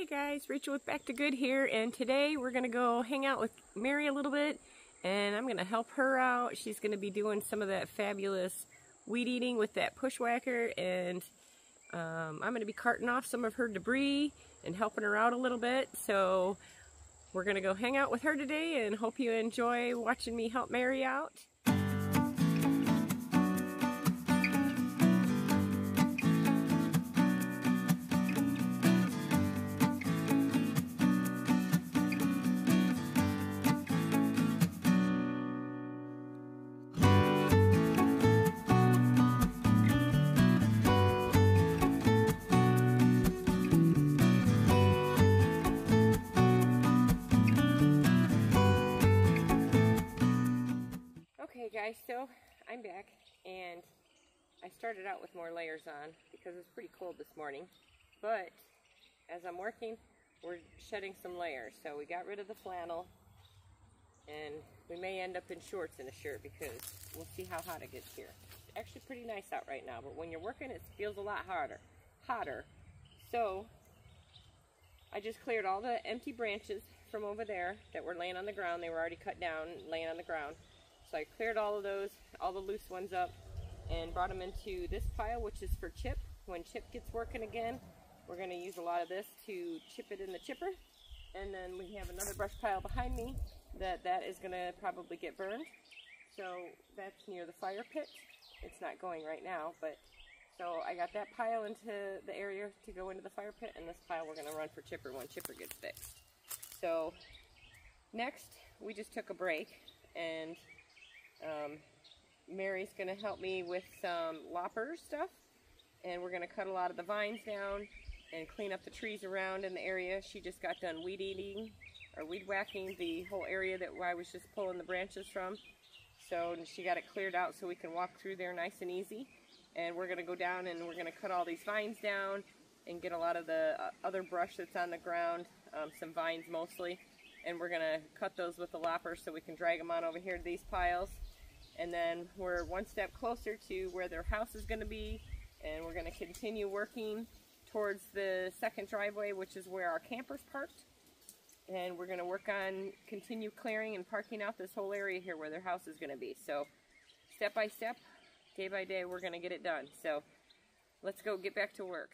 Hey guys, Rachel with Back to Good here, and today we're going to go hang out with Mary a little bit, and I'm going to help her out. She's going to be doing some of that fabulous weed eating with that push whacker, and I'm going to be carting off some of her debris and helping her out a little bit. So we're going to go hang out with her today, and hope you enjoy watching me help Mary out. Okay guys, so I'm back, and I started out with more layers on because it was pretty cold this morning, but as I'm working, we're shedding some layers. So we got rid of the flannel, and we may end up in shorts and a shirt because we'll see how hot it gets here. It's actually pretty nice out right now, but when you're working it feels a lot hotter. So I just cleared all the empty branches from over there that were laying on the ground. They were already cut down, laying on the ground. So I cleared all of those, all the loose ones up, and brought them into this pile, which is for Chip. When Chip gets working again, we're going to use a lot of this to chip it in the chipper. And then we have another brush pile behind me that is going to probably get burned. So that's near the fire pit. It's not going right now, but so I got that pile into the area to go into the fire pit, and this pile we're going to run for Chipper when Chipper gets fixed. So next, we just took a break, and Mary's going to help me with some lopper stuff, and we're going to cut a lot of the vines down and clean up the trees around in the area. She just got done weed eating, or weed whacking, the whole area that I was just pulling the branches from. So she got it cleared out so we can walk through there nice and easy. And we're going to go down and we're going to cut all these vines down and get a lot of the other brush that's on the ground, some vines mostly. And we're going to cut those with the lopper so we can drag them on over here to these piles. And then we're one step closer to where their house is going to be, and we're going to continue working towards the second driveway, which is where our camper's parked. And we're going to work on continue clearing and parking out this whole area here where their house is going to be. So step by step, day by day, we're going to get it done. So let's go get back to work.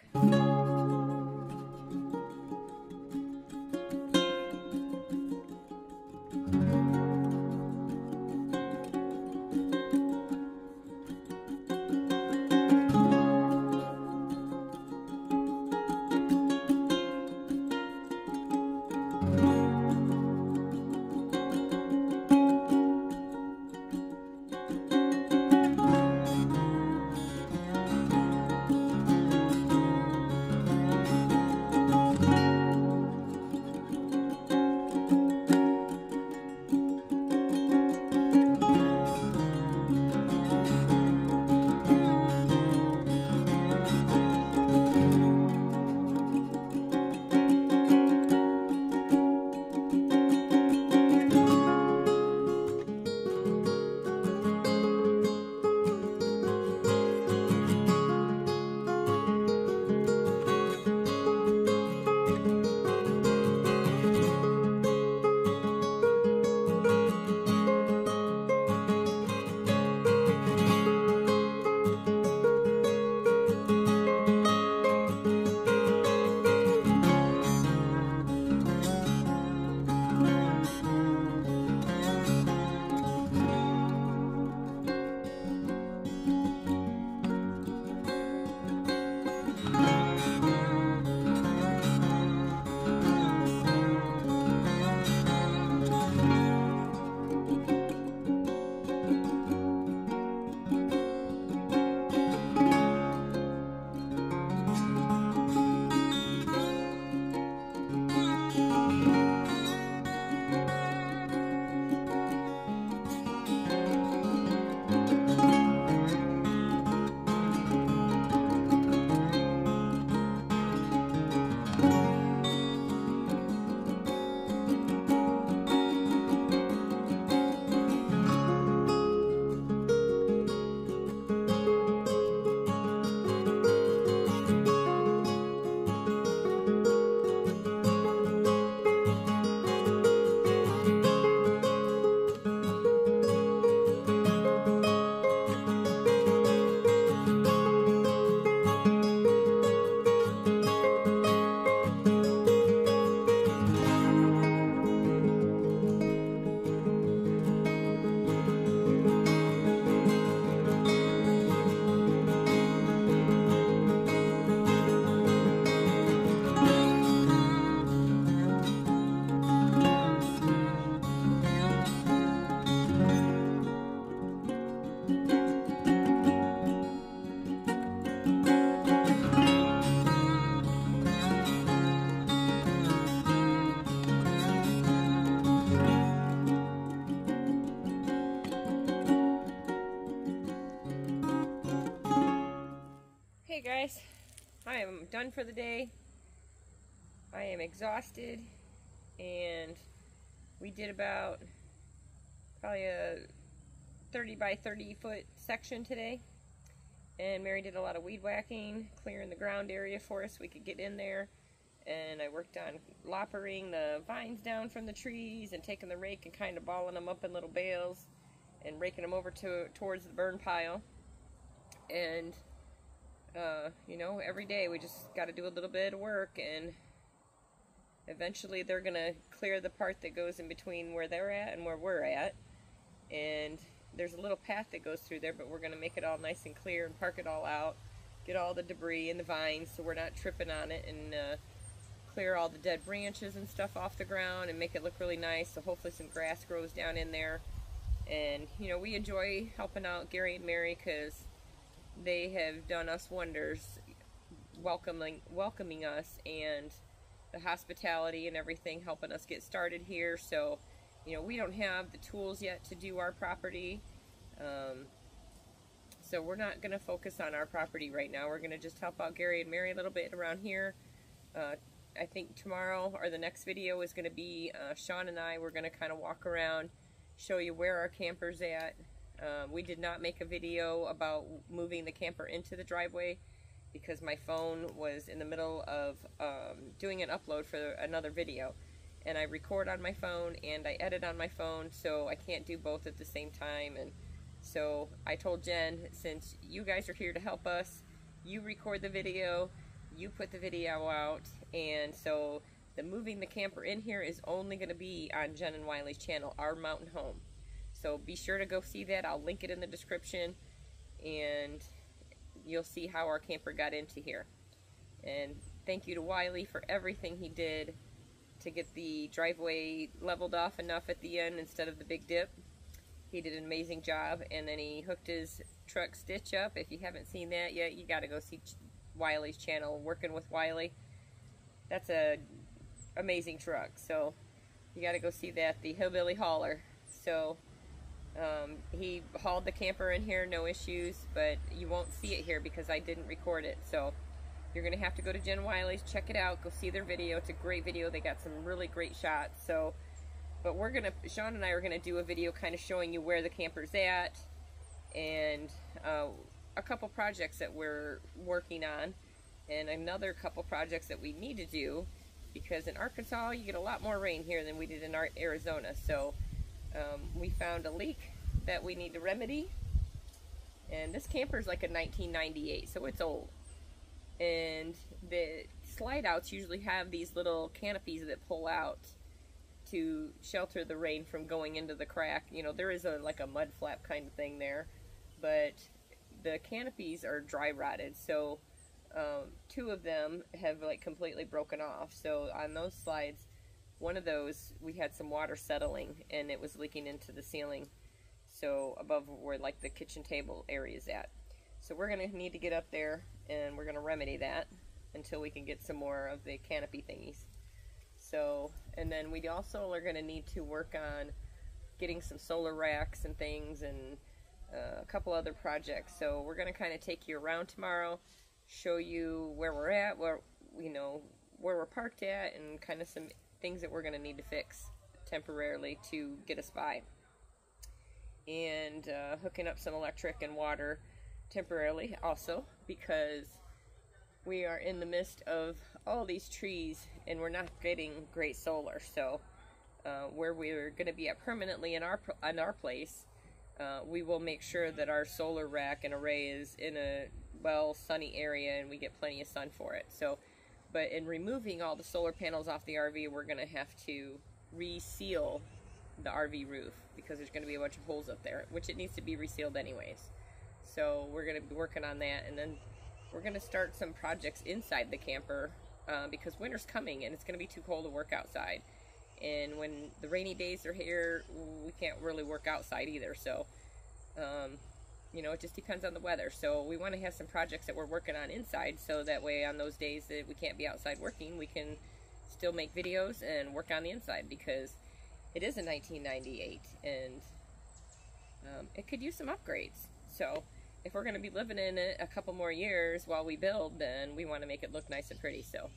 guys, I am done for the day. I am exhausted, and we did about probably a 30 by 30 foot section today, and Mary did a lot of weed whacking, clearing the ground area for us so we could get in there. And I worked on loppering the vines down from the trees and taking the rake and kind of balling them up in little bales and raking them over towards the burn pile. And you know, every day we just got to do a little bit of work, and eventually they're gonna clear the part that goes in between where they're at and where we're at. And there's a little path that goes through there, but we're gonna make it all nice and clear and park it all out, get all the debris and the vines so we're not tripping on it, and clear all the dead branches and stuff off the ground and make it look really nice. So hopefully some grass grows down in there. And you know, we enjoy helping out Gary and Mary because they have done us wonders, welcoming us, and the hospitality and everything, helping us get started here. So you know, we don't have the tools yet to do our property, so we're not going to focus on our property right now. We're going to just help out Gary and Mary a little bit around here. I think tomorrow or the next video is going to be Sean and I. We're going to kind of walk around, show you where our camper's at. We did not make a video about moving the camper into the driveway because my phone was in the middle of doing an upload for another video. And I record on my phone and I edit on my phone, so I can't do both at the same time. And so I told Jen, since you guys are here to help us, you record the video, you put the video out, and so the moving the camper in here is only going to be on Jenn and Wiley's channel, Our Mountain Home. So be sure to go see that. I'll link it in the description, and you'll see how our camper got into here. And thank you to Wiley for everything he did to get the driveway leveled off enough at the end instead of the big dip. He did an amazing job, and then he hooked his truck stitch up. If you haven't seen that yet, you got to go see Wiley's channel, Working with Wiley. That's a amazing truck, so you got to go see that, the Hillbilly Hauler. So he hauled the camper in here, no issues, but you won't see it here because I didn't record it. So you're going to have to go to Jenn Wiley's, check it out, go see their video. It's a great video. They got some really great shots. So, but Sean and I are going to do a video kind of showing you where the camper's at, and a couple projects that we're working on, and another couple projects that we need to do, because in Arkansas you get a lot more rain here than we did in Arizona. So we found a leak that we need to remedy, and this camper is like a 1998, so it's old. And the slide outs usually have these little canopies that pull out to shelter the rain from going into the crack. You know, there is like a mud flap kind of thing there, but the canopies are dry rotted, so two of them have like completely broken off. So on those slides, one of those, we had some water settling and it was leaking into the ceiling, so above where like the kitchen table area is at. So we're going to need to get up there and we're going to remedy that until we can get some more of the canopy thingies. So, and then we also are going to need to work on getting some solar racks and things, and a couple other projects. So we're going to kind of take you around tomorrow, show you where we're at, where we're parked at, and kind of some things that we're going to need to fix temporarily to get us by. And hooking up some electric and water temporarily also, because we are in the midst of all these trees and we're not getting great solar. So where we're going to be at permanently in our place, we will make sure that our solar rack and array is in a well sunny area and we get plenty of sun for it. So, but in removing all the solar panels off the RV, we're going to have to reseal the RV roof because there's going to be a bunch of holes up there, which it needs to be resealed anyways. So we're going to be working on that, and then we're going to start some projects inside the camper because winter's coming and it's going to be too cold to work outside. And when the rainy days are here, we can't really work outside either. So, you know, it just depends on the weather. So we want to have some projects that we're working on inside, so that way on those days that we can't be outside working, we can still make videos and work on the inside, because it is a 1998 and it could use some upgrades. So, if we're going to be living in it a couple more years while we build, then we want to make it look nice and pretty. So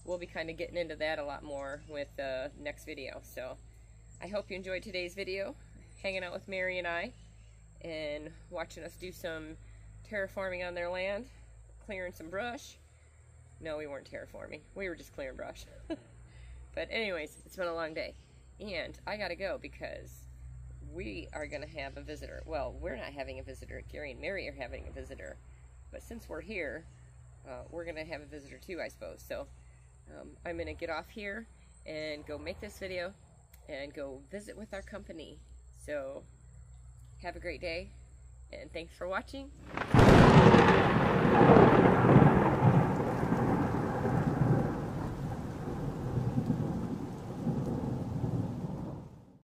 we'll be kind of getting into that a lot more with the next video. So I hope you enjoyed today's video, hanging out with Mary and I, and watching us do some terraforming on their land, clearing some brush. No, we weren't terraforming. We were just clearing brush. But anyways, it's been a long day. And I gotta go because we are gonna have a visitor. Well, we're not having a visitor. Gary and Mary are having a visitor. But since we're here, we're gonna have a visitor too, I suppose. So I'm gonna get off here and go make this video and go visit with our company. So have a great day, and thanks for watching.